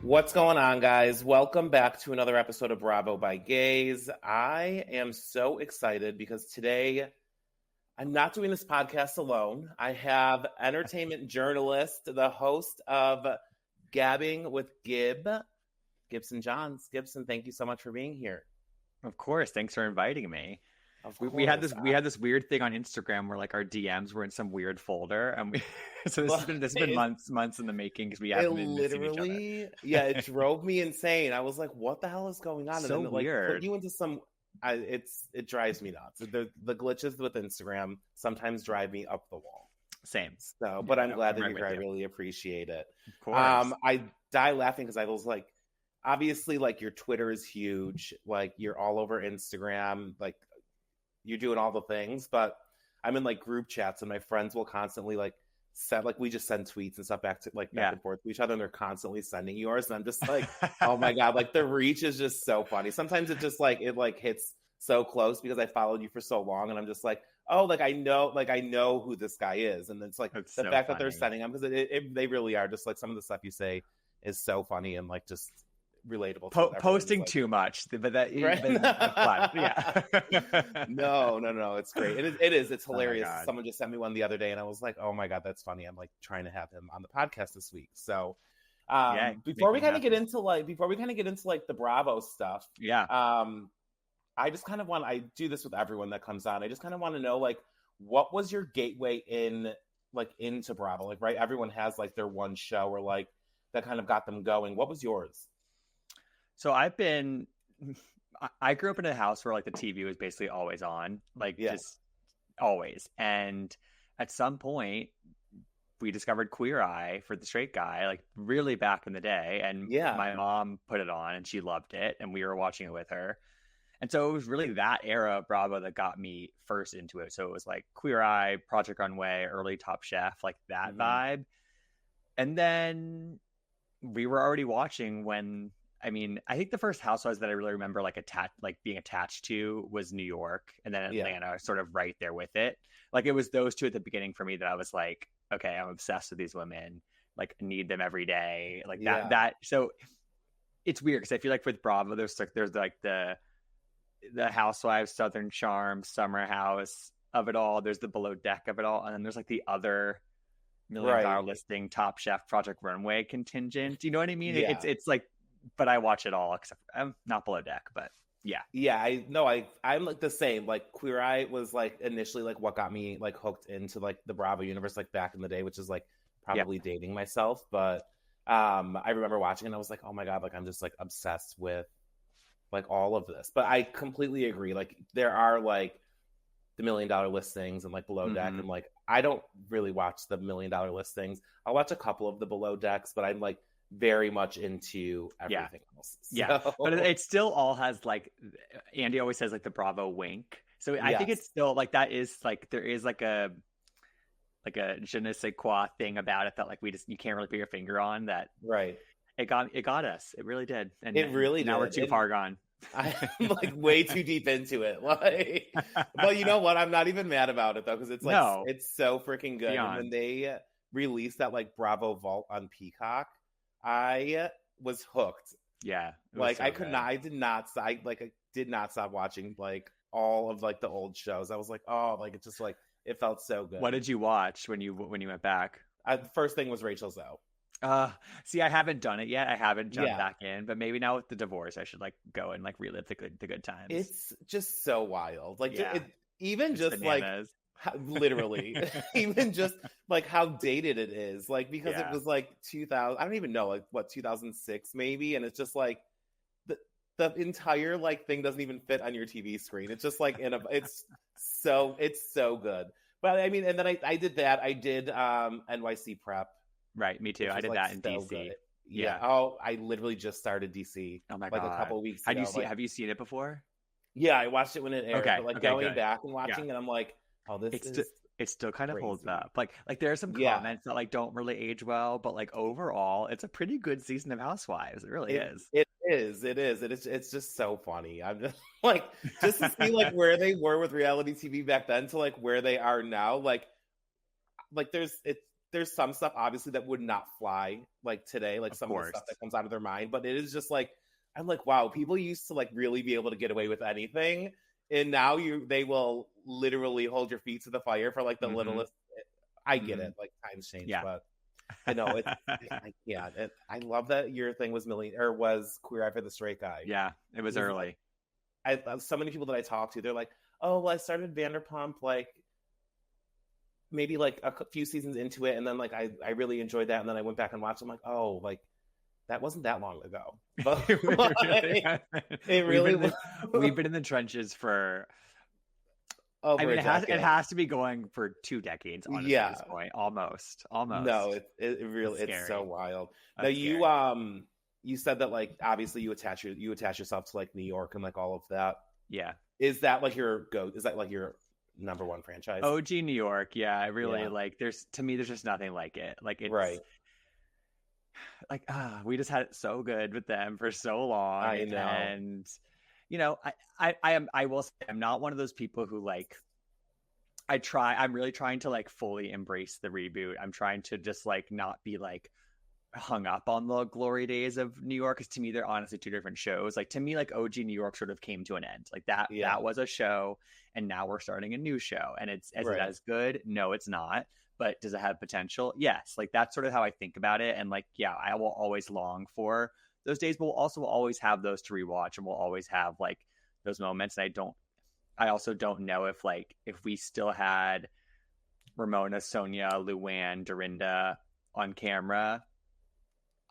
What's going on, guys? Welcome back to another episode of Bravo by Gays. I am so excited because today I'm not doing this podcast alone. I have entertainment journalist, the host of Gabbing with Gibson Johns. Gibson, thank you so much for being here. Of course. Thanks for inviting me. We had this weird thing on Instagram where like our DMs were in some weird folder, and this has been months in the making because we haven't been missing each other. Yeah, it drove me insane. I was like, "What the hell is going on?" So and then weird. Put you into some. It drives me nuts. The glitches with Instagram sometimes drive me up the wall. Same. So, but I'm glad that you're here. I really appreciate it. Of course. I die laughing because I was like, obviously, like your Twitter is huge. Like you're all over Instagram. Like you're doing all the things, but I'm in like group chats and my friends will constantly like we just send tweets and stuff back and forth to each other, and they're constantly sending yours, and I'm just like, oh my god, like the reach is just so funny. Sometimes it just like it hits so close because I followed you for so long, and I'm just like, oh, like I know who this guy is, and it's like That's the so fact funny. that they're sending them because they really are just like some of the stuff you say is so funny and like just relatable. Posting too much, but that right? fun. Yeah. No, it's great. It's hilarious. Oh Someone just sent me one the other day, and I was like, oh my god, that's funny. I'm like trying to have him on the podcast this week. So, before we kind of get into the Bravo stuff, I just kind of I do this with everyone that comes on. I just kind of want to know, like, what was your gateway into Bravo? Like, right, everyone has like their one show or like that kind of got them going. What was yours? So I grew up in a house where like the TV was basically always on, just always. And at some point we discovered Queer Eye for the straight guy, like really back in the day. And my mom put it on and she loved it, and we were watching it with her. And so it was really that era of Bravo that got me first into it. So it was like Queer Eye, Project Runway, early Top Chef, like that vibe. And then we were already watching when, I think the first Housewives that I really remember being attached to was New York, and then Atlanta sort of right there with it. Like it was those two at the beginning for me that I was like, okay, I'm obsessed with these women. Like I need them every day. Like that. So it's weird because I feel like with Bravo, there's the Housewives, Southern Charm, Summer House of it all. There's the Below Deck of it all, and then there's like the other $1 million listing Top Chef, Project Runway contingent. Do you know what I mean? Yeah. It's like. But I watch it all, except I'm not Below Deck, but I'm like the same. Like Queer Eye was like initially like what got me like hooked into like the Bravo universe like back in the day, which is like probably dating myself, but I remember watching it and I was like, oh my god, like I'm just like obsessed with like all of this. But I completely agree. Like there are like the $1 million listings and like Below Deck, and like I don't really watch the $1 million listings. I'll watch a couple of the Below Decks, but I'm like very much into everything else. So. But it still all has like Andy always says like the Bravo wink. So I think it's still like that is like there is like a je ne sais quoi thing about it that like you can't really put your finger on that. Right. It got us. It really did. And it really now did. We're too far gone. I'm like way too deep into it. Like, but you know what? I'm not even mad about it though, because it's like it's so freaking good. Beyond. And when they released that like Bravo Vault on Peacock, I was hooked. Yeah. Like I could not. I did not stop watching like all of like the old shows. I was like, oh, like it just like it felt so good. What did you watch when you went back? The first thing was Rachel Zoe. See, I haven't done it yet. I haven't jumped back in, but maybe now with the divorce, I should like go and like relive the good times. It's just so wild. Like it's just bananas. Like literally, even just like how dated it is. Like because it was like 2000. I don't even know, like what 2006 maybe, and it's just like the entire like thing doesn't even fit on your TV screen. It's just like it's so good. But I mean, and then I did that. I did NYC Prep. Right, me too. I did that in DC. Good. Yeah. Oh, I literally just started DC. Oh my god! Like a couple weeks ago. Have you seen it before? Yeah, I watched it when it aired. Okay. But like going back and watching it, I'm like, oh, it still kind of crazy. Holds up. Like there are some comments that like don't really age well, but like overall, it's a pretty good season of Housewives. It really is. It is. It's just so funny. I'm just like just to see like where they were with reality TV back then to like where they are now. Like there's there's some stuff obviously that would not fly like today, like Of some course. of the stuff that comes out of their mind. But it is just like, I'm like, wow, people used to like really be able to get away with anything, and now they will literally hold your feet to the fire for like the littlest. I get it, like times change, but you know, I love that your thing was was Queer Eye for the Straight Guy. Yeah, it was early. Like, so many people that I talk to, they're like, oh, well, I started Vanderpump like maybe like a few seasons into it, and then like I really enjoyed that, and then I went back and watched. I'm like, oh, like that wasn't that long ago. But it really was. We've been in the trenches for. I mean, it has to be going for 2 decades, honestly, at this point. Almost. No, it really, it's so wild. That's now, you said that, like, obviously you attach yourself to, like, New York and, like, all of that. Yeah. Is that, like, your number one franchise? OG New York, yeah. I really, like, to me, there's just nothing like it. Like, it's... Right. Like, we just had it so good with them for so long. I know. And... You know, I will say I'm not one of those people who like I'm really trying to like fully embrace the reboot. I'm trying to just like not be like hung up on the glory days of New York, because to me they're honestly 2 different shows. Like to me, like OG New York sort of came to an end. Like that was a show, and now we're starting a new show. And it's it as good? No, it's not. But does it have potential? Yes. Like that's sort of how I think about it. And like, yeah, I will always long for those days, but we'll also always have those to rewatch, and we'll always have like those moments. And I also don't know if we still had Ramona, Sonia, Luann, Dorinda on camera,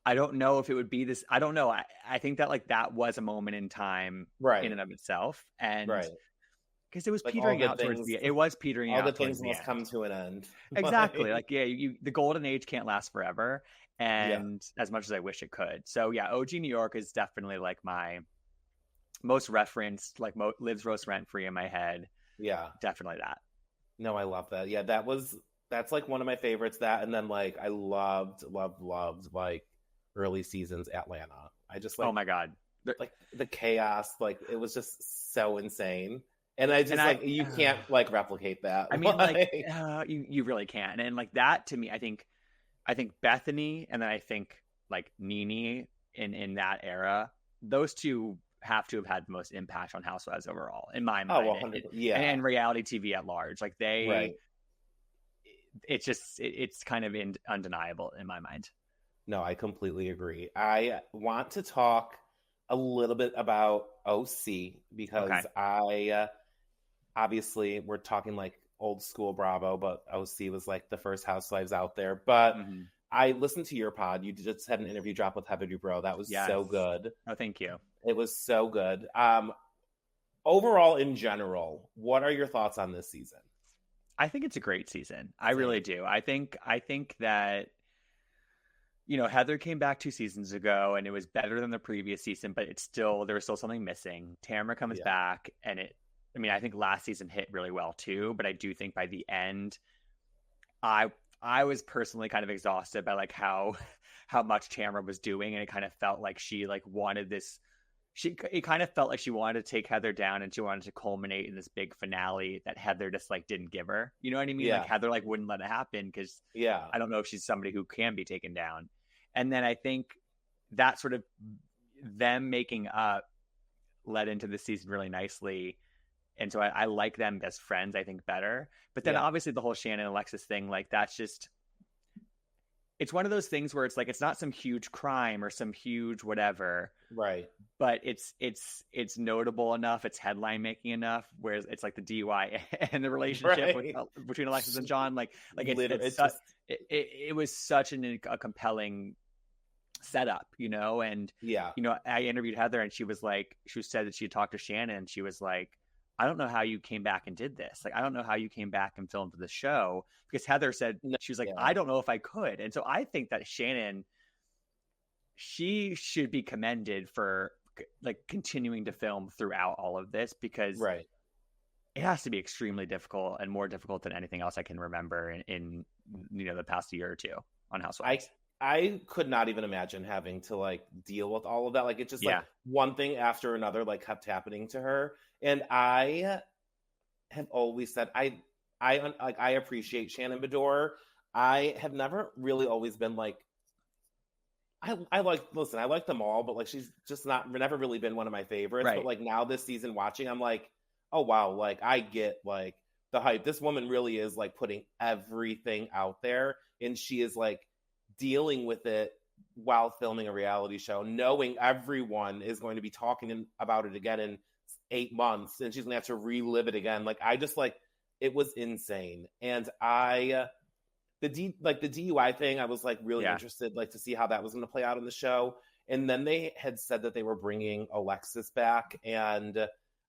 I don't know if it would be this. I don't know. I think that like that was a moment in time in and of itself. And because it was like petering out towards the, it was petering out. All the things must come to an end. Exactly. Like, yeah, the golden age can't last forever. And as much as I wish it could. So yeah, OG New York is definitely like my most referenced, like lives roast rent free in my head. Yeah. Definitely that. No, I love that. Yeah, that's like one of my favorites. That, and then like I loved like early seasons Atlanta. I just like, oh my God. Like the chaos, like it was just so insane. And I just you can't like replicate that. I mean, like you really can. And like that to me, I think Bethany, and then I think like Nene in that era, those two have to have had the most impact on Housewives overall, in my mind. Oh, 100%. And reality TV at large. Like it's kind of undeniable in my mind. No, I completely agree. I want to talk a little bit about OC because obviously we're talking like old school Bravo, but OC was like the first Housewives out there. But I listened to your pod. You just had an interview drop with Heather Dubrow. That was so good. Oh, thank you. It was so good. Overall, in general, what are your thoughts on this season? I think it's a great season. I really do. I think that, you know, Heather came back 2 seasons ago and it was better than the previous season, but there was still something missing. Tamara comes back, and I think last season hit really well too, but I do think by the end, I was personally kind of exhausted by like how much Tamara was doing, and it kind of felt like she like wanted this. It kind of felt like she wanted to take Heather down, and she wanted to culminate in this big finale that Heather just like didn't give her. You know what I mean? Yeah. Like Heather like wouldn't let it happen because I don't know if she's somebody who can be taken down. And then I think that sort of them making up led into the season really nicely. And so I like them as friends, I think, better. But then obviously the whole Shannon and Alexis thing, like that's just, it's one of those things where it's like, it's not some huge crime or some huge whatever. Right. But it's notable enough. It's headline making enough. Whereas it's like the DUI and the relationship between Alexis and John. Like it was such a compelling setup, you know? And, you know, I interviewed Heather, and she said that she had talked to Shannon, and she was like, I don't know how you came back and did this. Like, I don't know how you came back and filmed for the show, because Heather said, she was like, I don't know if I could. And so I think that Shannon, she should be commended for like continuing to film throughout all of this, because it has to be extremely difficult, and more difficult than anything else I can remember in you know, the past year or two on Housewives. I could not even imagine having to like deal with all of that. Like, it's just like one thing after another like kept happening to her. And I have always said I appreciate Shannon Bedore. I have never really always been like, I like them all, but like she's just never really been one of my favorites. Right. But like now this season watching, I'm like, oh wow, like I get like the hype. This woman really is like putting everything out there, and she is like dealing with it while filming a reality show, knowing everyone is going to be talking about it again in 8 months, and she's gonna have to relive it again. Like I just like it was insane, and the DUI thing, I was like really interested like to see how that was going to play out in the show. And then they had said that they were bringing Alexis back, and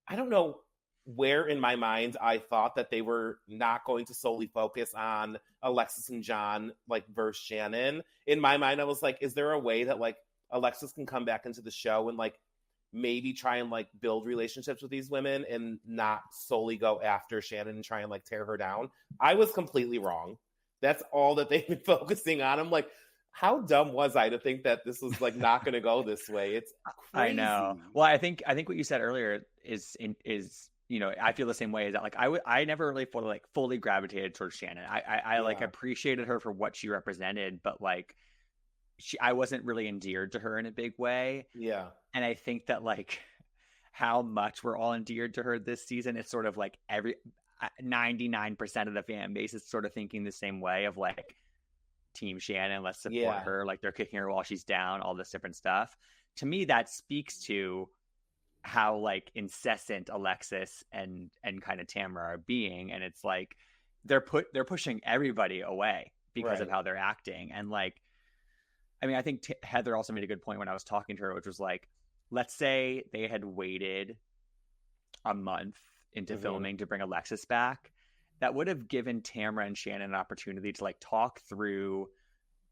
I don't know where in my mind I thought that they were not going to solely focus on Alexis and John like versus Shannon. In my mind, I was like, is there a way that like Alexis can come back into the show and like maybe try and like build relationships with these women and not solely go after Shannon and try and like tear her down? I was completely wrong. That's all that they've been focusing on. I'm like, how dumb was I to think that this was like not going to go this way? It's crazy. I know. Well, I think what you said earlier is you know, I feel the same way. Is that like I never really fully gravitated towards Shannon. I like appreciated her for what she represented, but like I wasn't really endeared to her in a big way. Yeah. And I think that like how much we're all endeared to her this season is sort of like 99% of the fan base is sort of thinking the same way of like Team Shannon, let's support her, like they're kicking her while she's down, all this different stuff. To me, that speaks to how like incessant Alexis and kind of Tamara are being, and it's like they're pushing everybody away because of how they're acting. And like, I mean, I think Heather also made a good point when I was talking to her, which was like, let's say they had waited a month into filming to bring Alexis back, that would have given Tamara and Shannon an opportunity to like talk through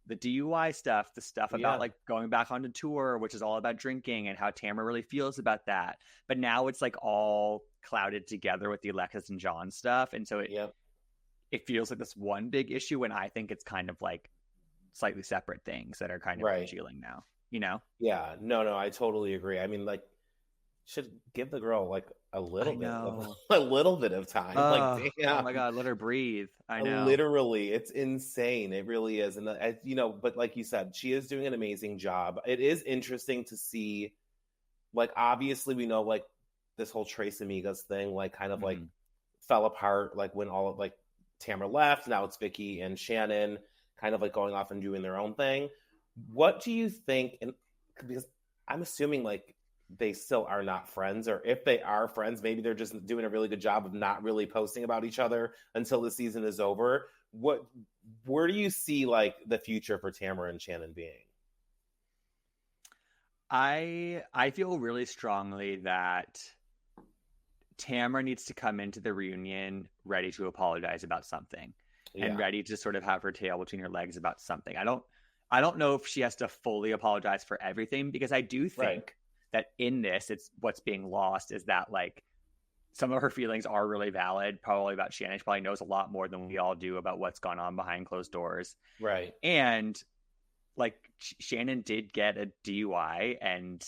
the DUI stuff, the stuff about like going back onto tour, which is all about drinking and how Tamara really feels about that. But now it's like all clouded together with the Alexis and John stuff. And so it feels like this one big issue, when I think it's kind of like slightly separate things that are kind of congealing now, you know? Yeah, no, I totally agree. I mean, like, should give the girl like a little bit of time. Like, damn. Oh my God, let her breathe. I know. Literally, it's insane. It really is. And you know, but like you said, she is doing an amazing job. It is interesting to see, like, obviously we know like this whole Trace Amigas thing, like kind of like fell apart, like when all of like Tamara left. Now it's Vicky and Shannon kind of like going off and doing their own thing. What do you think? And because I'm assuming like they still are not friends, or if they are friends, maybe they're just doing a really good job of not really posting about each other until the season is over. Where do you see like the future for Tamara and Shannon being? I feel really strongly that Tamara needs to come into the reunion ready to apologize about something and ready to sort of have her tail between her legs about something. I don't know if she has to fully apologize for everything, because I do think that in this, it's what's being lost is that like some of her feelings are really valid, probably about Shannon. She probably knows a lot more than we all do about what's gone on behind closed doors. Right. And like Shannon did get a DUI, and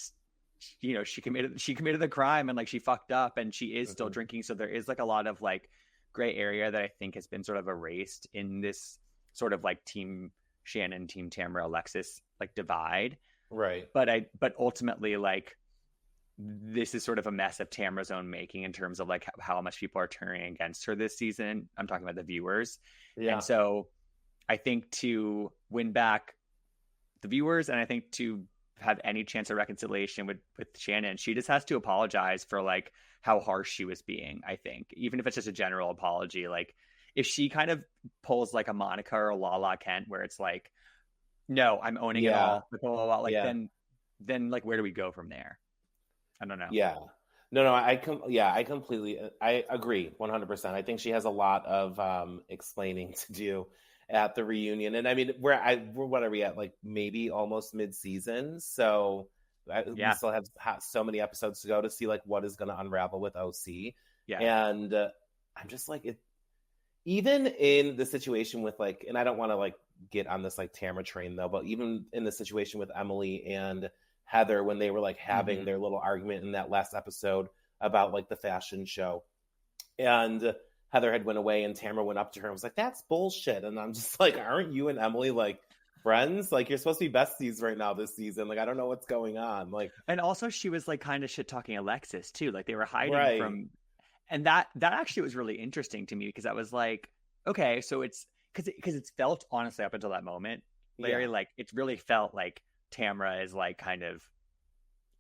you know, she committed the crime, and like she fucked up, and she is still drinking. So there is like a lot of like gray area that I think has been sort of erased in this sort of like Team Shannon, Team Tamara, Alexis like divide. Right. But ultimately, like, this is sort of a mess of Tamara's own making in terms of like how much people are turning against her this season. I'm talking about the viewers. Yeah. And so I think to win back the viewers, and I think to have any chance of reconciliation with Shannon, she just has to apologize for like how harsh she was being. I think even if it's just a general apology, like if she kind of pulls like a Monica or a Lala Kent, where it's like, no, I'm owning it all, blah, blah, blah, like then like where do we go from there? I don't know. Yeah. No, I completely I agree 100%. I think she has a lot of explaining to do at the reunion. And I mean, what are we at? Like maybe almost mid-season. So we still have so many episodes to go to see like what is going to unravel with OC. Yeah. And I'm just like, even in the situation with like, and I don't want to like get on this like Tamara train though, but even in the situation with Emily and Heather, when they were like having their little argument in that last episode about like the fashion show, and Heather had went away and Tamara went up to her and was like, "That's bullshit." And I'm just like, aren't you and Emily like friends? Like, you're supposed to be besties right now this season. Like, I don't know what's going on. Like, and also she was like kind of shit talking Alexis too. Like they were hiding right. from, and that actually was really interesting to me because I was like, okay, so it's because it's felt honestly up until that moment, Larry, like it really felt like Tamara is like kind of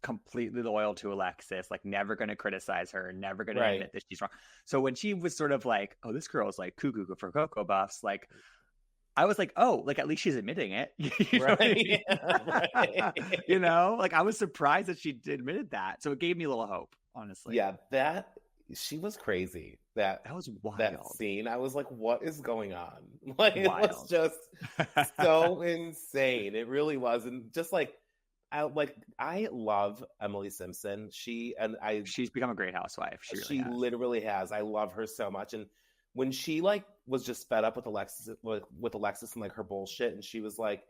completely loyal to Alexis, like never going to criticize her, never going to admit that she's wrong. So when she was sort of like, oh, this girl is like cuckoo for Cocoa Buffs, like I was like, oh, like at least she's admitting it. You know what I mean? Right. You know, like I was surprised that she admitted that. So it gave me a little hope, honestly. Yeah, she was crazy. That was wild. That scene, I was like, what is going on? Like, it was just so insane. It really was. And just like, I love Emily Simpson. She's become a great housewife. She literally has. I love her so much. And when she like was just fed up with Alexis and like her bullshit, and she was like,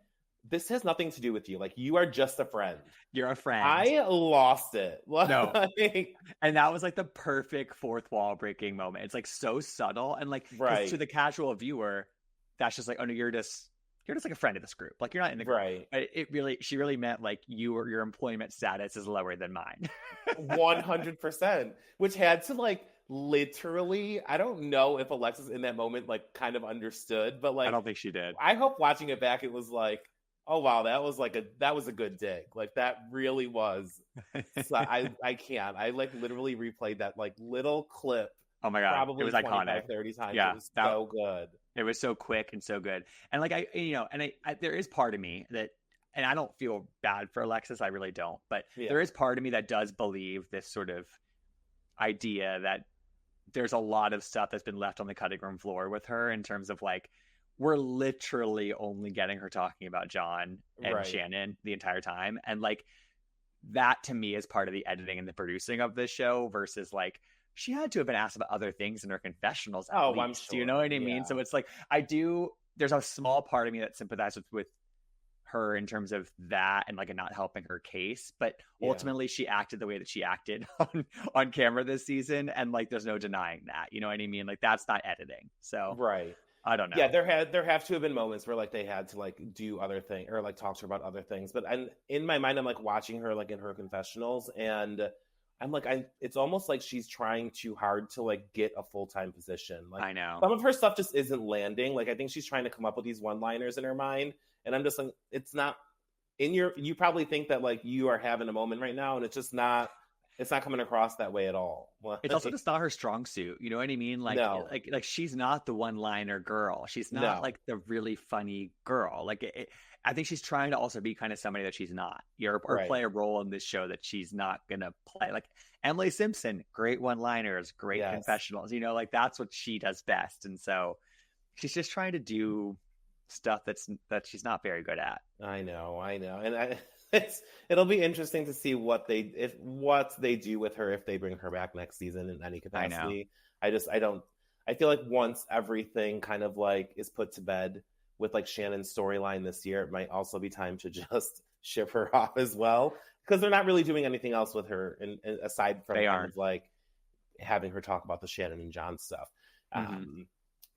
"This has nothing to do with you. Like, you are just a friend. You're a friend." I lost it. No, and that was like the perfect fourth wall breaking moment. It's like so subtle, and like to the casual viewer, that's just like, oh no, you're just like a friend of this group. Like you're not in the group. Right. She really meant like your employment status is lower than mine. 100%. Which had to like literally, I don't know if Alexis in that moment like kind of understood, but like I don't think she did. I hope watching it back, it was like, oh wow, that was a good dig. Like that really was. So I can't. I like literally replayed that like little clip. Oh my god, probably it was iconic. 30 times. Yeah, it was so good. It was so quick and so good. And like I there is part of me that, and I don't feel bad for Alexis, I really don't. But there is part of me that does believe this sort of idea that there's a lot of stuff that's been left on the cutting room floor with her in terms of like, we're literally only getting her talking about John and Shannon the entire time. And like, that to me is part of the editing and the producing of this show versus like, she had to have been asked about other things in her confessionals. Oh, I'm sure. Do you know what I mean? So it's like, there's a small part of me that sympathizes with her in terms of that and like not helping her case. But ultimately she acted the way that she acted on camera this season. And like, there's no denying that, you know what I mean? Like that's not editing. So I don't know. Yeah, there have to have been moments where like they had to like do other things or like talk to her about other things. But in my mind, I'm like watching her like in her confessionals, and I'm like, it's almost like she's trying too hard to like get a full-time position. Like I know some of her stuff just isn't landing. Like I think she's trying to come up with these one-liners in her mind, and I'm just like, it's not you probably think that like you are having a moment right now, and it's just not. It's not coming across that way at all. It's also just not her strong suit. You know what I mean? Like, like she's not the one-liner girl. She's not like the really funny girl. Like, I think she's trying to also be kind of somebody that she's not. Or play a role in this show that she's not gonna play. Like Emily Simpson, great one-liners, great confessionals. You know, like that's what she does best. And so she's just trying to do stuff that she's not very good at. I know, and it'll be interesting to see what they do with her if they bring her back next season in any capacity. I feel like once everything kind of like is put to bed with like Shannon's storyline this year, it might also be time to just ship her off as well, because they're not really doing anything else with her aside from kind of like having her talk about the Shannon and John stuff. Mm-hmm.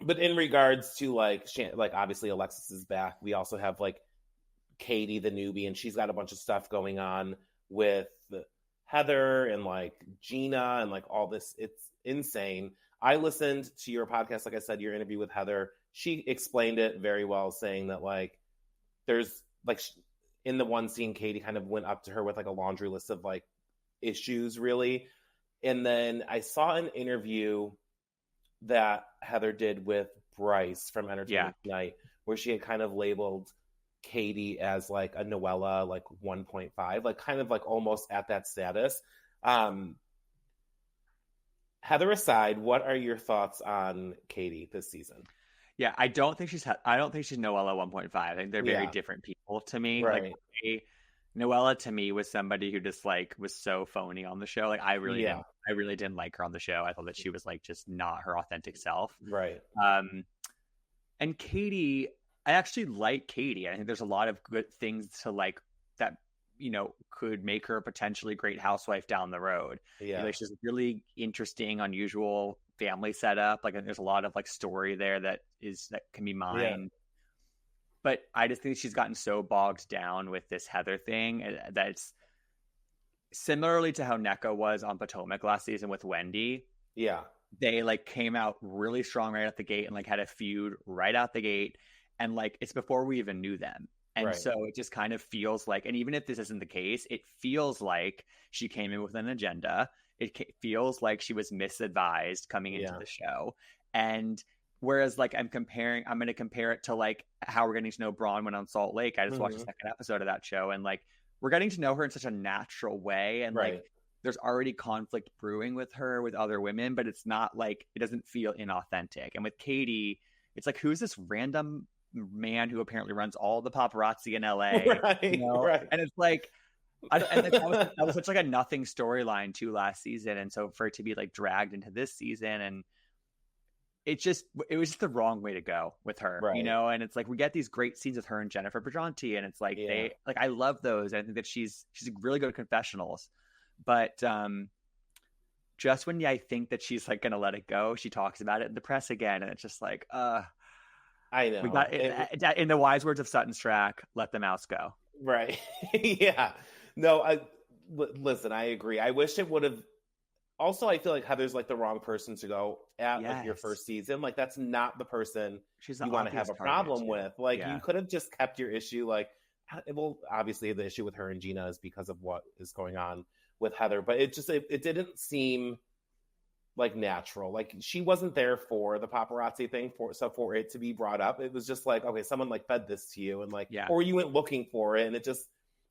But in regards to like obviously Alexis is back. We also have like Katie the newbie, and she's got a bunch of stuff going on with Heather and like Gina and like all this. It's insane. I listened to your podcast, like I said, your interview with Heather. She explained it very well, saying that like there's like in the one scene, Katie kind of went up to her with like a laundry list of like issues, really. And then I saw an interview that Heather did with Bryce from Entertainment Tonight, where she had kind of labeled Katie as like a Noella like 1.5, like kind of like almost at that status. Heather aside, what are your thoughts on Katie this season? Yeah, I don't think she's Noella 1.5. I think they're very different people to me. Right. Like Noella to me was somebody who just like was so phony on the show. Like I really didn't like her on the show. I thought that she was like just not her authentic self. Right. And Katie, I actually like Katie. I think there's a lot of good things to like that, you know, could make her a potentially great housewife down the road. Yeah. Like she's a really interesting, unusual family setup. Like, and there's a lot of like story there that can be mined. But I just think she's gotten so bogged down with this Heather thing that it's similarly to how Neko was on Potomac last season with Wendy. Yeah. They like came out really strong right out the gate and like had a feud right out the gate. And like, it's before we even knew them. And so it just kind of feels like, and even if this isn't the case, it feels like she came in with an agenda. It feels like she was misadvised coming into the show. And whereas like I'm going to compare it to like how we're getting to know Bronwyn on Salt Lake. I just watched the second episode of that show, and like we're getting to know her in such a natural way. And like there's already conflict brewing with her with other women, but it's not like, it doesn't feel inauthentic. And with Katie, it's like, who's this random man who apparently runs all the paparazzi in LA? And it's like, that was such like a nothing storyline too last season. And so for it to be like dragged into this season, and it was just the wrong way to go with her, you know? And it's like, we get these great scenes with her and Jennifer Pedranti, and it's like, I love those. I think that she's really good at confessionals, but just when I think that she's like going to let it go, she talks about it in the press again. And it's just like, I know. We got in the wise words of Sutton Strack, let the mouse go. Right. Yeah. No, listen, I agree. I wish it would have. Also, I feel like Heather's like the wrong person to go at like your first season. Like, that's not the person you want to have a problem with. Like, you could have just kept your issue. Like, well, obviously the issue with her and Gina is because of what is going on with Heather, but it didn't seem like natural. Like, she wasn't there for the paparazzi thing for it to be brought up. It was just like, okay, someone like fed this to you, and like, or you went looking for it, and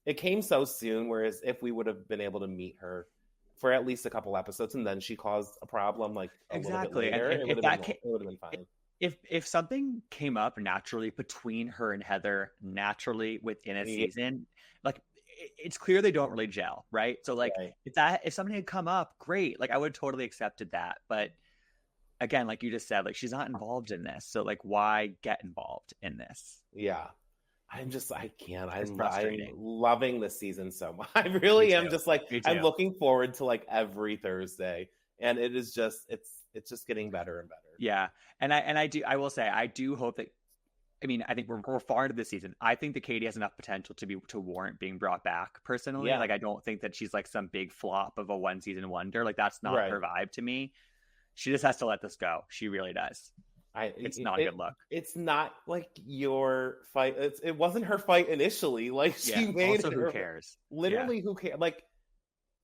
it came so soon. Whereas if we would have been able to meet her for at least a couple episodes, and then she caused a problem like a little bit later, it would have been fine. If something came up naturally between her and Heather, naturally within a season, like, it's clear they don't really gel, right? So like, if something had come up, great, like I would have totally accepted that. But again, like you just said, like, she's not involved in this, so like, why get involved in this? I can't. I'm loving this season so much. I really am. Just like, I'm looking forward to like every Thursday, and it is just, it's just getting better and better. Yeah. And I will say, I do hope that, I mean, I think we're far into this season. I think that Katie has enough potential to warrant being brought back personally. Like, I don't think that she's like some big flop of a 1-season wonder. Like, that's not her vibe to me. She just has to let this go. She really does. It's not a good look. It's not like your fight. It wasn't her fight initially. Like, she made also, who cares? Literally, who cares? Like,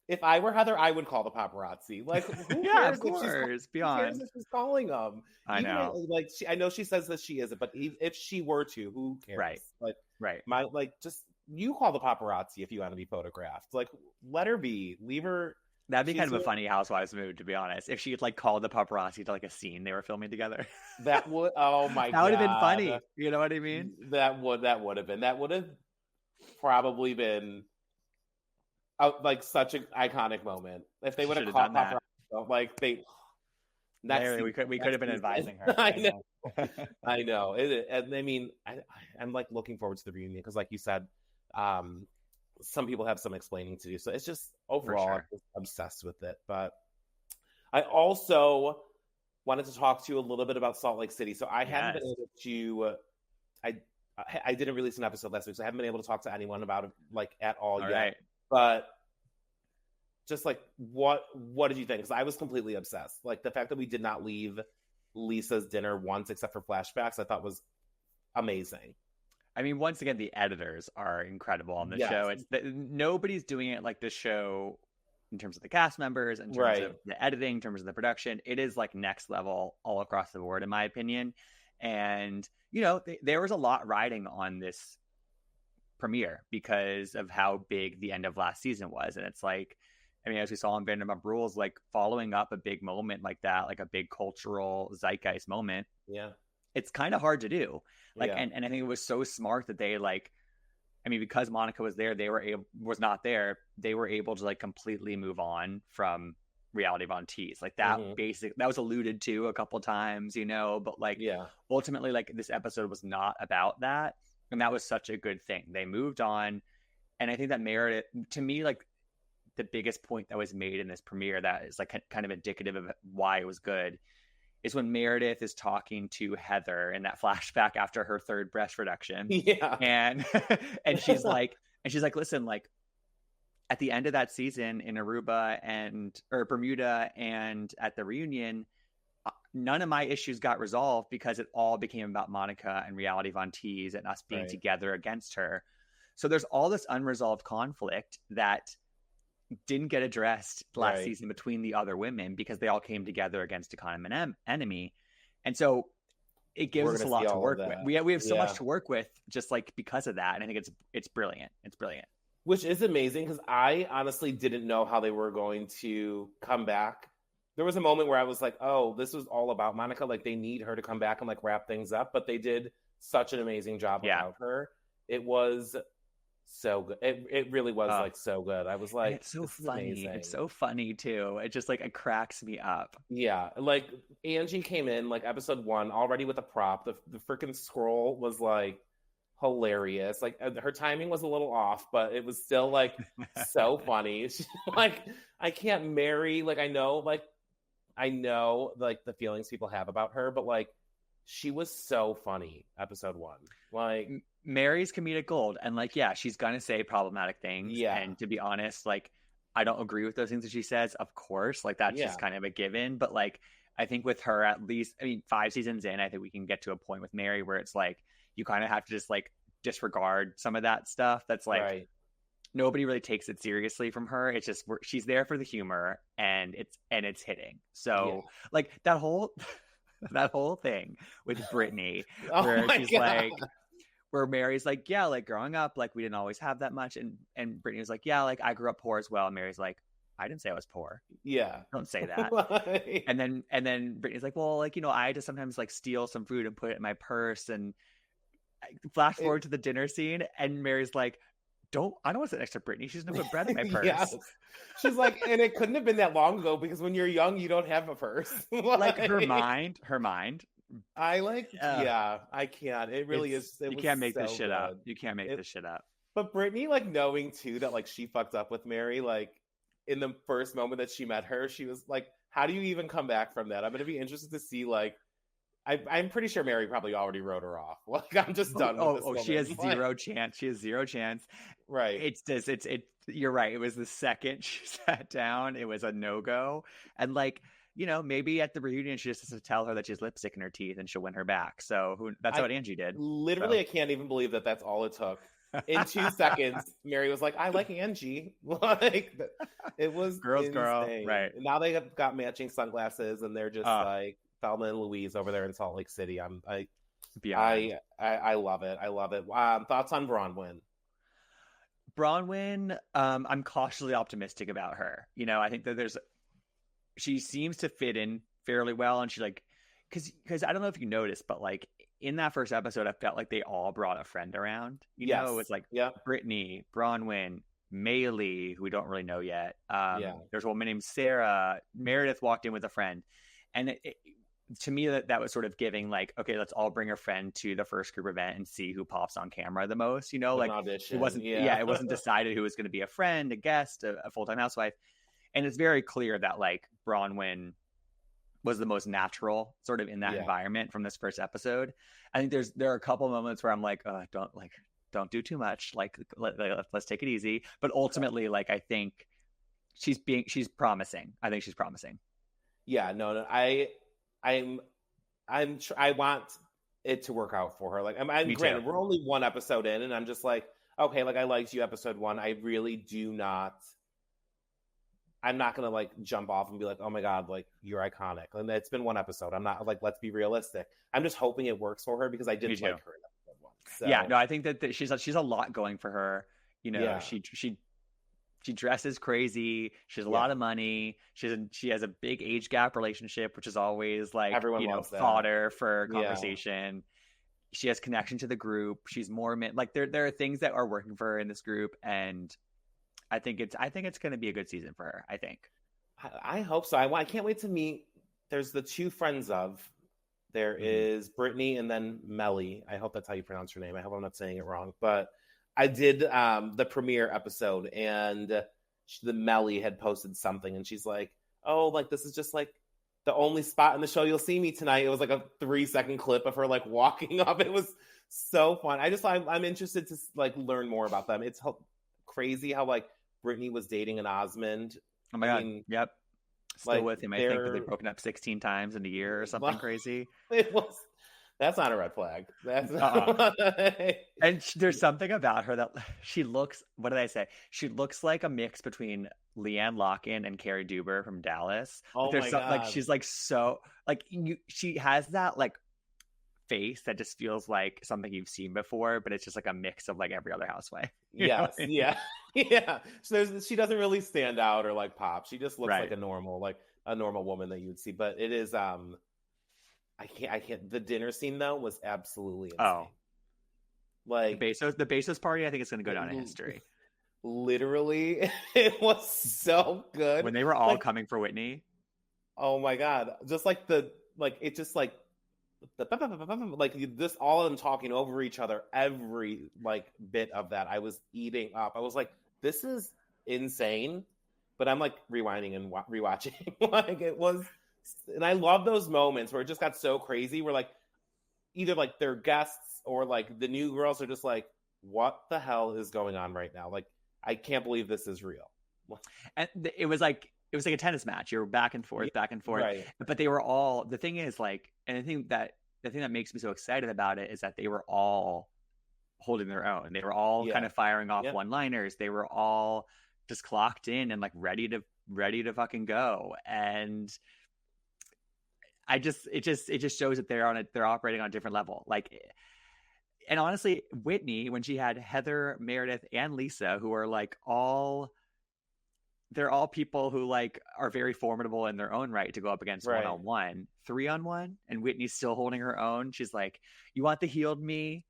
if I were Heather, I would call the paparazzi. Like, who cares? Of course. Who cares if she's calling them? I know. I know she says that she isn't, but if she were to, who cares? Just you call the paparazzi if you want to be photographed. Like, let her be. Leave her. That'd be kind of a funny Housewives mood, to be honest. If she had like called the paparazzi to like a scene they were filming together. That would, oh my God. That would have been funny. You know what I mean? That would have been. That would have probably been like such an iconic moment. If they would have caught paparazzi, like we could have been advising her. I know. I know. And I mean, I'm like looking forward to the reunion because, like you said, some people have some explaining to do. So it's just overall, I'm just obsessed with it. But I also wanted to talk to you a little bit about Salt Lake City. So I hadn't been able to. I didn't release an episode last week, so I haven't been able to talk to anyone about it like at all yet. Right. But just like, what did you think? Because I was completely obsessed. Like, the fact that we did not leave Lisa's dinner once except for flashbacks, I thought was amazing. I mean, once again, the editors are incredible on the show. It's nobody's doing it like this show in terms of the cast members, in terms of the editing, in terms of the production. It is like next level all across the board, in my opinion. And, you know, there was a lot riding on this premiere because of how big the end of last season was. And it's like, I mean, as we saw in Vanderpump Rules, like following up a big moment like that, like a big cultural zeitgeist moment. Yeah. It's kind of hard to do. Like, and I think it was so smart that they like, I mean, because Monica was there, they were able to like completely move on from Reality Von Tease. Like that that was alluded to a couple times, you know, but like ultimately, like, this episode was not about that. And that was such a good thing. They moved on. And I think that merited, to me, like, the biggest point that was made in this premiere that is like kind of indicative of why it was good is when Meredith is talking to Heather in that flashback after her third breast reduction. Yeah. And and she's like, listen, like at the end of that season in Aruba or Bermuda and at the reunion, none of my issues got resolved because it all became about Monica and Reality Von Teese and us being together against her. So there's all this unresolved conflict that didn't get addressed last season between the other women because they all came together against a common enemy. And so it gives us a lot to work with. We have so much to work with just like because of that. And I think it's brilliant. It's brilliant. Which is amazing because I honestly didn't know how they were going to come back. There was a moment where I was like, oh, this was all about Monica. Like they need her to come back and like wrap things up. But they did such an amazing job without her. It was so good. It really was like so good. I was like, it's so funny. It's so funny too. It just like it cracks me up. Yeah, like Angie came in like episode 1 already with a prop. The freaking scroll was like hilarious. Like her timing was a little off, but it was still like so funny. She's like, I can't marry. Like I know like the feelings people have about her, but like she was so funny episode 1. Like Mary's comedic gold, and like she's gonna say problematic things, and to be honest, like I don't agree with those things that she says, of course, like that's just kind of a given, but like I think with her, at least 5 seasons in, I think we can get to a point with Mary where it's like you kind of have to just like disregard some of that stuff that's like nobody really takes it seriously from her. It's just she's there for the humor and it's hitting. So like that whole thing with Brittany where she's like, where Mary's like, yeah, like growing up, like we didn't always have that much. And Brittany was like, yeah, like I grew up poor as well. And Mary's like, I didn't say I was poor. Yeah. Don't say that. and then Brittany's like, well, like, I had to sometimes like steal some food and put it in my purse. And flash forward to the dinner scene. And Mary's like, I don't want to sit next to Brittany. She's gonna put bread in my purse. Yes. She's like, and it couldn't have been that long ago because when you're young, you don't have a purse. like her mind. I like, I can't. It really is. You can't make this shit up. You can't make this shit up. But Brittany, like knowing too that like she fucked up with Mary, like in the first moment that she met her, she was like, how do you even come back from that? I'm going to be interested to see like, I'm pretty sure Mary probably already wrote her off. Like I'm just done with this woman. She has zero chance. She has zero chance. Right. You're right. It was the second she sat down, it was a no-go. And like, maybe at the reunion, she just has to tell her that she has lipstick in her teeth and she'll win her back. So that's what Angie did. Literally, I can't even believe that that's all it took. In 2 seconds, Mary was like, I like Angie. Like, it was girls, insane. Girl. Right. Now they have got matching sunglasses and they're just like Thelma and Louise over there in Salt Lake City. I love it. I love it. Thoughts on Bronwyn? Bronwyn, I'm cautiously optimistic about her. I think that she seems to fit in fairly well, and she like, because I don't know if you noticed, but like in that first episode, I felt like they all brought a friend around. It was like Brittany, Bronwyn, Maylee, who we don't really know yet. There's a woman named Sarah. Meredith walked in with a friend, and to me that was sort of giving like, okay, let's all bring a friend to the first group event and see who pops on camera the most. Like audition. It wasn't it wasn't decided who was going to be a friend, a guest, a full-time housewife. And it's very clear that like Bronwyn was the most natural sort of in that environment from this first episode. I think there are a couple moments where I'm like, don't do too much. Like let's take it easy. But ultimately, like I think she's promising. I think she's promising. Yeah, no, I want it to work out for her. Like I'm granted, we're only 1 episode in, and I'm just like, okay, like I liked you episode 1. I really do not. I'm not going to like jump off and be like, oh my God, like you're iconic. And it's been 1 episode. I'm not like, let's be realistic. I'm just hoping it works for her because I did like her in episode 1. So. Yeah, no, I think that she's a lot going for her. She dresses crazy. She has a lot of money. She has a big age gap relationship, which is always like, fodder for conversation. She has connection to the group. She's more like there are things that are working for her in this group, and I think it's going to be a good season for her. I think. I hope so. I can't wait to meet. There's the 2 friends of. There is Brittany and then Melly. I hope that's how you pronounce her name. I hope I'm not saying it wrong. But I did the premiere episode, and the Melly had posted something, and she's like, "Oh, like this is just like the only spot in the show you'll see me tonight." It was like a 3-second clip of her like walking up. It was so fun. I'm interested to like learn more about them. It's crazy how like Brittany was dating an Osmond. Oh my God. Yep. Still like, with him. I think that they've broken up 16 times in a year or something crazy. That's not a red flag. That's and there's something about her that she looks, what did I say? She looks like a mix between Leanne Locken and Carrie Duber from Dallas. Oh my God. Like she's like so like she has that like face that just feels like something you've seen before, but it's just like a mix of like every other housewife. Yes, yeah. So she doesn't really stand out or like pop. She just looks like a normal woman that you would see. But it is I can't. The dinner scene though was absolutely insane. Oh, like the Bezos party. I think it's going to go down in history. Literally, it was so good when they were all coming for Whitney. Oh my God! Just like it's just like this, all of them talking over each other. Every like bit of that, I was eating up. I was like, this is insane. But I'm like rewinding and rewatching. Like it was. And I love those moments where it just got so crazy. Where like either like their guests or like the new girls are just like, what the hell is going on right now? Like, I can't believe this is real. And it was like a tennis match. You were back and forth. Right. But they were all, the thing is like, and the thing that makes me so excited about it is that they were all holding their own. They were all kind of firing off one-liners. They were all just clocked in and like ready to fucking go. And it just shows that they're operating on a different level. Like, and honestly, Whitney, when she had Heather, Meredith, and Lisa, who are like they're all people who like are very formidable in their own right to go up against 1-on-1, 3-on-1, and Whitney's still holding her own. She's like, "You want the healed me?"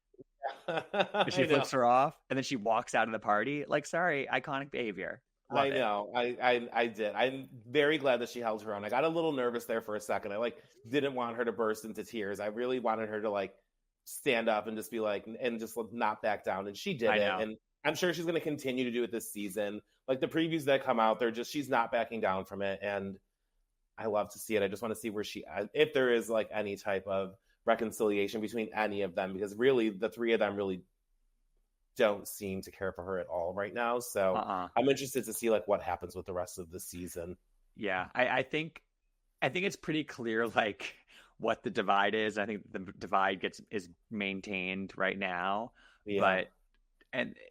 And she flips her off, and then she walks out of the party. Like, sorry, iconic behavior. I know. I did. I'm very glad that she held her own. I got a little nervous there for a second. I like didn't want her to burst into tears. I really wanted her to like stand up and just be like, and just not back down. And she did it. And I'm sure she's going to continue to do it this season. Like the previews that come out, she's not backing down from it. And I love to see it. I just want to see if there is like any type of reconciliation between any of them, because really the three of them really don't seem to care for her at all right now. So I'm interested to see like what happens with the rest of the season. Yeah, I think it's pretty clear like what the divide is. I think the divide is maintained right now, but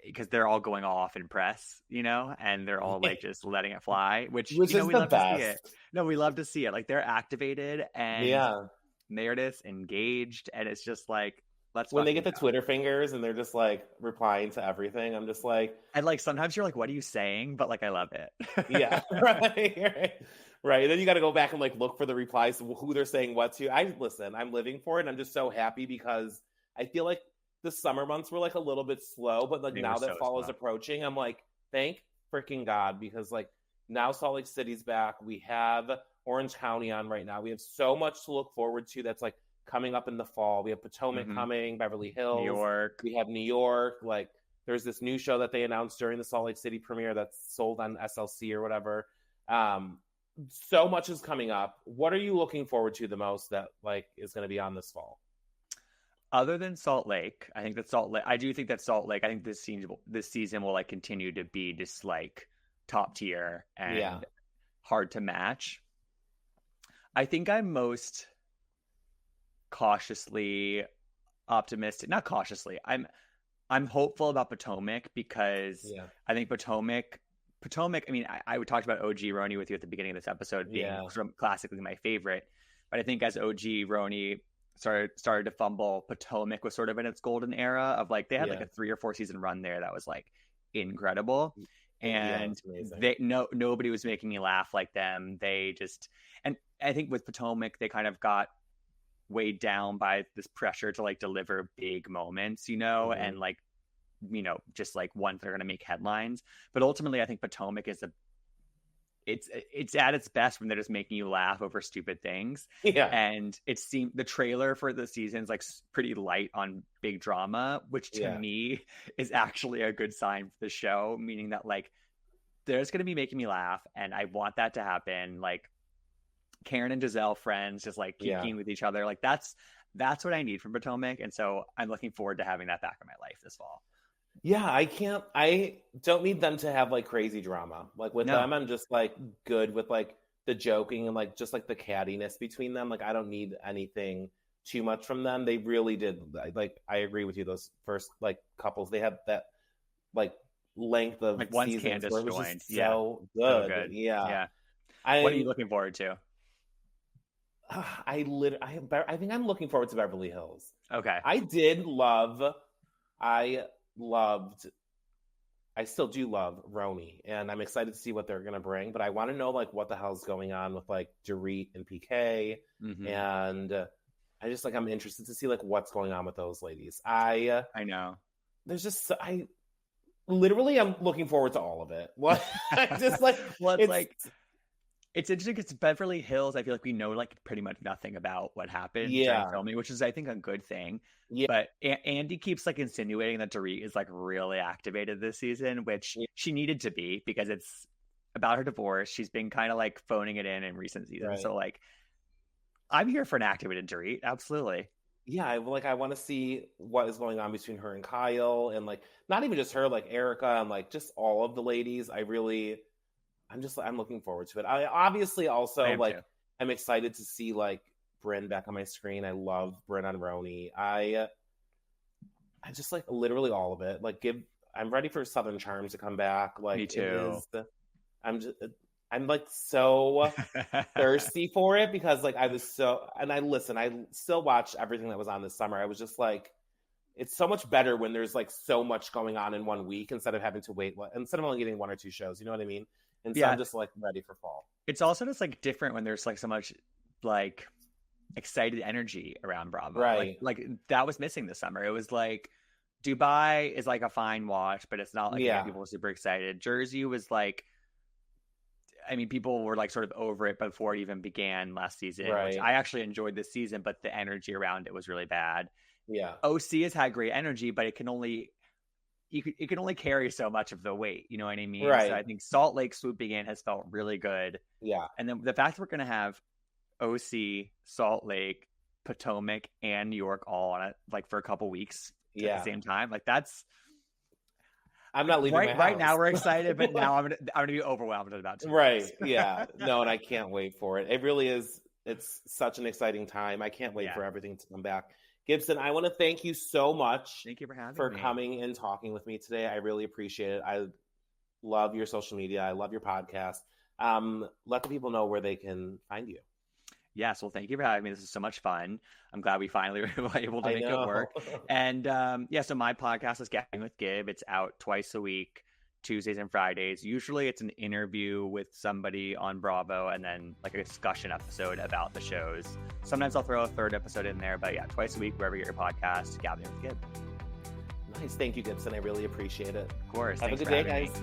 because they're all going off in press, and they're all like just letting it fly, which is we the love best. to see it. No, we love to see it. Like they're activated and Meredith's engaged, and it's just like, when they get the Twitter fingers and they're just like replying to everything, I'm just like, and like sometimes you're like, what are you saying? But like, I love it. Yeah, right. And then you got to go back and like look for the replies to who they're saying what to. I'm living for it. And I'm just so happy because I feel like the summer months were like a little bit slow, but like now that fall is approaching, I'm like, thank freaking God, because like now Salt Lake City's back. We have Orange County on right now. We have so much to look forward to. That's like coming up in the fall. We have Potomac coming, Beverly Hills, New York. We have New York. Like there's this new show that they announced during the Salt Lake City premiere that's sold on SLC or whatever. So much is coming up. What are you looking forward to the most that like is going to be on this fall? Other than Salt Lake, I think that Salt Lake, I think this season will like continue to be just like top tier and hard to match. I think I'm most cautiously optimistic, not cautiously. I'm hopeful about Potomac because I think Potomac. I mean, I talked about OG Roni with you at the beginning of this episode being classically my favorite, but I think as OG Roni started to fumble, Potomac was sort of in its golden era of like they had like a 3 or 4 season run there that was like incredible, and nobody was making me laugh like them. And I think with Potomac they kind of got weighed down by this pressure to like deliver big moments, and like just like ones that are going to make headlines. But ultimately I think Potomac is it's at its best when they're just making you laugh over stupid things. And it seemed the trailer for the season's like pretty light on big drama, which to me is actually a good sign for the show, meaning that like there's going to be making me laugh, and I want that to happen. Like Karen and Giselle friends, just like geeking with each other. Like that's what I need from Potomac, and so I'm looking forward to having that back in my life this fall. Yeah, I don't need them to have like crazy drama. Like with them, I'm just like good with like the joking and like just like the cattiness between them. Like I don't need anything too much from them. They really did, like, I agree with you, those first like couples, they had that like length of like once seasons Candace where it was joined, just so good. So good. Yeah. What are you looking forward to? I think I'm looking forward to Beverly Hills. Okay. I still do love rhoc, and I'm excited to see what they're going to bring, but I want to know like what the hell's going on with like Dorit and PK. And I just like, I'm interested to see like what's going on with those ladies. I know. There's just, I'm looking forward to all of it. What? Just like, it's interesting because Beverly Hills, I feel like we know like pretty much nothing about what happened during filming, which is, I think, a good thing. Yeah. But Andy keeps like insinuating that Dorit is like really activated this season, which she needed to be, because it's about her divorce. She's been kind of like phoning it in recent seasons. Right. So like, I'm here for an activated Dorit. Absolutely. Yeah, I want to see what is going on between her and Kyle, and like not even just her, like Erica and like just all of the ladies. I'm looking forward to it. I obviously also I'm excited to see like Brynn back on my screen. I love Brynn on rhoc. I just like literally all of it. Like I'm ready for Southern Charm to come back. Like me too. I'm like so thirsty for it, because like I still watch everything that was on this summer. I was just like, it's so much better when there's like so much going on in 1 week instead of having to wait, instead of only getting 1 or 2 shows, you know what I mean? And so I'm just like ready for fall. It's also just like different when there's like so much like excited energy around Bravo. Right. Like that was missing this summer. It was like Dubai is like a fine watch, but it's not like people were super excited. Jersey was like, I mean, people were like sort of over it before it even began last season, which I actually enjoyed this season, but the energy around it was really bad. Yeah. OC has had great energy, but it can only carry so much of the weight. You know what I mean? Right. So I think Salt Lake swooping in has felt really good. Yeah. And then the fact that we're going to have OC, Salt Lake, Potomac, and New York all on it, like for a couple weeks at the same time, like that's. I'm not leaving my house. Right now we're excited, but now I'm gonna be overwhelmed about it. Right. Yeah. No, and I can't wait for it. It really is. It's such an exciting time. I can't wait for everything to come back. Gibson, I want to thank you so much. Thank you for coming and talking with me today. I really appreciate it. I love your social media. I love your podcast. Let the people know where they can find you. Yes, well, thank you for having me. This is so much fun. I'm glad we finally were able to make it work. And so my podcast is Gabbing with Gib. It's out twice a week, Tuesdays and Fridays. Usually it's an interview with somebody on Bravo, and then like a discussion episode about the shows. Sometimes I'll throw a third episode in there, but twice a week, wherever you get your podcast, Gabbing with Gib. Nice. Thank you, Gibson. I really appreciate it. Of course. Have a good day, guys.